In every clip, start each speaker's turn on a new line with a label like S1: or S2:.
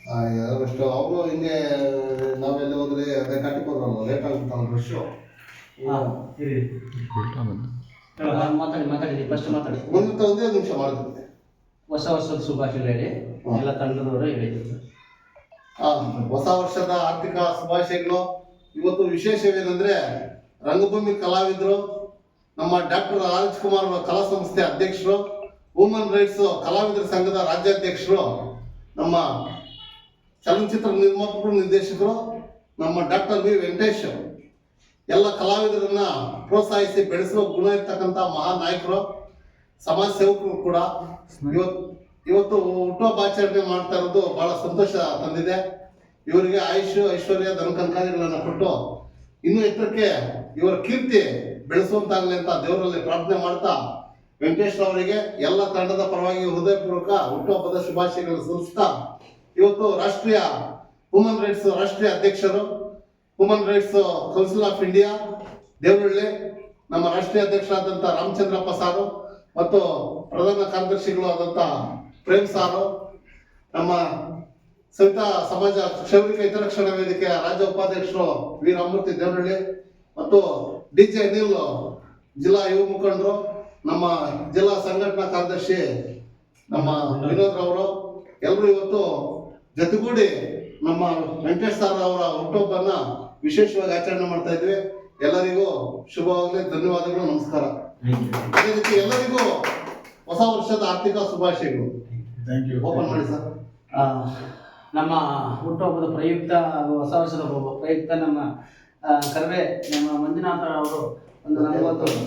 S1: ಅಷ್ಟು ಅವರು ಹಿಂಗೆ ನಾವೆಲ್ಲ ಹೋದ್ರೆ ಅದೇ ಕಟ್ಟಿಕೋದ್ರಲ್ಲ ಲೇಟ್ ಆಗುತ್ತಲ್ಲ ರಶ್ಶು.
S2: ಮಾತಾಡಿ ಫಸ್ಟ್ ಮಾತಾಡಿ.
S1: ಒಂದೇ ನಿಮಿಷ ಮಾಡಿದ್ರೆ
S2: ಹೊಸ ವರ್ಷದ ಶುಭಾಶಯ ಹೇಳಿ ಎಲ್ಲ ತಂಡದವರು ಹೇಳಿದ್ರು.
S1: ಹೊಸ ವರ್ಷದ ಆರ್ಥಿಕ ಶುಭಾಶಯಗಳು. ಇವತ್ತು ವಿಶೇಷವೇನೆಂದ್ರೆ ರಂಗಭೂಮಿ ಕಲಾವಿದರು, ನಮ್ಮ ಡಾಕ್ಟರ್ ರಾಜ್ಕುಮಾರ್ ಕಲಾ ಸಂಸ್ಥೆ ಅಧ್ಯಕ್ಷರು, ವುಮನ್ ರೈಟ್ಸ್ ಕಲಾವಿದರ ಸಂಘದ ರಾಜ್ಯಾಧ್ಯಕ್ಷರು, ನಮ್ಮ ಚಲನಚಿತ್ರ ನಿರ್ಮಾಪಕರು ನಿರ್ದೇಶಕರು ನಮ್ಮ ಡಾಕ್ಟರ್ ವಿ ವೆಂಕಟೇಶ್ ಎಲ್ಲ ಕಲಾವಿದರನ್ನ ಪ್ರೋತ್ಸಾಹಿಸಿ ಬೆಳೆಸುವ ಗುಣ ಇರ್ತಕ್ಕಂಥ ಮಹಾನ್ ನಾಯಕರು, ಸಮಾಜ ಸೇವಕರು ಕೂಡ ಇವತ್ತು ಹುಟ್ಟುಹಬ್ಬ ಆಚರಣೆ ಮಾಡ್ತಾ ಇರೋದು ಬಹಳ ಸಂತೋಷ ತಂದಿದೆ. ಇವರಿಗೆ ಆಯುಷ್ ಐಶ್ವರ್ಯ ಧನಕಂಕಾದಿಗಳನ್ನು ಕೊಟ್ಟು ಇನ್ನೂ ಎತ್ತರಕ್ಕೆ ಇವರ ಕೀರ್ತಿ ಬೆಳೆಸುವಂತಾಗಲಿ ಅಂತ ದೇವರಲ್ಲಿ ಪ್ರಾರ್ಥನೆ ಮಾಡ್ತಾ ವೆಂಕಟೇಶ್ ಅವರಿಗೆ ಎಲ್ಲ ತಂಡದ ಪರವಾಗಿ ಹೃದಯಪೂರ್ವಕ ಹುಟ್ಟುಹಬ್ಬದ ಶುಭಾಶಯಗಳನ್ನು ಸಲ್ಲಿಸ್ತಾ, ಇವತ್ತು ರಾಷ್ಟ್ರೀಯ ವುಮನ್ ರೈಟ್ಸ್ ರಾಷ್ಟ್ರೀಯ ಅಧ್ಯಕ್ಷರು, woman rights council of India Devarahalli ನಮ್ಮ ರಾಷ್ಟ್ರೀಯ ಅಧ್ಯಕ್ಷರಾದಂಥ ರಾಮಚಂದ್ರಪ್ಪ ಸಾರು ಮತ್ತು ಪ್ರಧಾನ ಕಾರ್ಯದರ್ಶಿಗಳು ಆದಂಥ ಪ್ರೇಮ್ ಸಾರು, ನಮ್ಮ ಸವಿತಾ ಸಮಾಜ ಕ್ಷೌರಿಕ ಹಿತರಕ್ಷಣಾ ವೇದಿಕೆಯ ರಾಜ್ಯ ಉಪಾಧ್ಯಕ್ಷರು ವಿ ರಾಮಮೂರ್ತಿ ದೇವರಹಳ್ಳಿ ಮತ್ತು DJ ಅನಿಲ್ ಜಿಲ್ಲಾ ಯುವ ಮುಖಂಡರು, ನಮ್ಮ ಜಿಲ್ಲಾ ಸಂಘಟನಾ ಕಾರ್ಯದರ್ಶಿ ನಮ್ಮ ವಿನೋದ್ ಅವರು ಎಲ್ಲರೂ ಇವತ್ತು ಜೊತೆಗೂಡಿ ನಮ್ಮ ವೆಂಕಟೇಶ್ ಸರ್ ಅವರ ಹುಟ್ಟುಹಬ್ಬನ ವಿಶೇಷವಾಗಿ ಆಚರಣೆ ಮಾಡ್ತಾ ಇದ್ವಿ. ಎಲ್ಲರಿಗೂ ಶುಭವಾಗಲಿ, ಧನ್ಯವಾದಗಳು, ನಮಸ್ಕಾರ. ಅದೇ ರೀತಿ ಎಲ್ಲರಿಗೂ ಹೊಸ ವರ್ಷದ ಆರ್ಥಿಕ ಶುಭಾಶಯಗಳು. ಓಪನ್ ಮಾಡಿ ಸರ್.
S2: ನಮ್ಮ ಹುಟ್ಟುಹಬ್ಬದ ಪ್ರಯುಕ್ತ ಹಾಗೂ ಹೊಸ ವರ್ಷದ ಪ್ರಯುಕ್ತ ನಮ್ಮ ಕರ್ವೆ ನಮ್ಮ ಮಂಜುನಾಥ ಅವರು ಒಂದು 40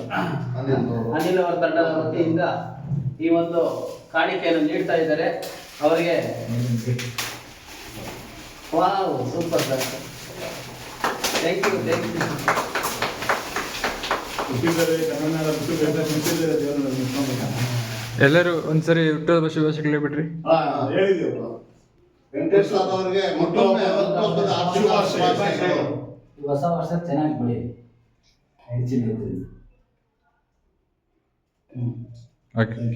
S2: ಅನಿಲ್ ಅವರ ತಂಡದ ವತಿಯಿಂದ ಈ ಒಂದು ಕಾಣಿಕೆಯನ್ನು ನೀಡ್ತಾ ಇದ್ದಾರೆ. ಅವರಿಗೆ wow, super sir, thank you.
S3: ಎಲ್ಲರೂ ಒಂದ್ಸರಿ ಹುಟ್ಟುಹಬ್ಬದ ಶುಭಾಶಯಗಳು ಬಿಡ್ರಿ.
S1: ವೆಂಕಟೇಶ್ ಅವರಿಗೆ ಮತ್ತೊಮ್ಮೆ ಹುಟ್ಟುಹಬ್ಬದ ಆರ್ಥಿಕ ಶುಭಾಶಯಗಳು.
S2: ಹೊಸ ವರ್ಷ ಚೆನ್ನಾಗಿ ಬೆಳಿ.
S3: ಓಕೆ.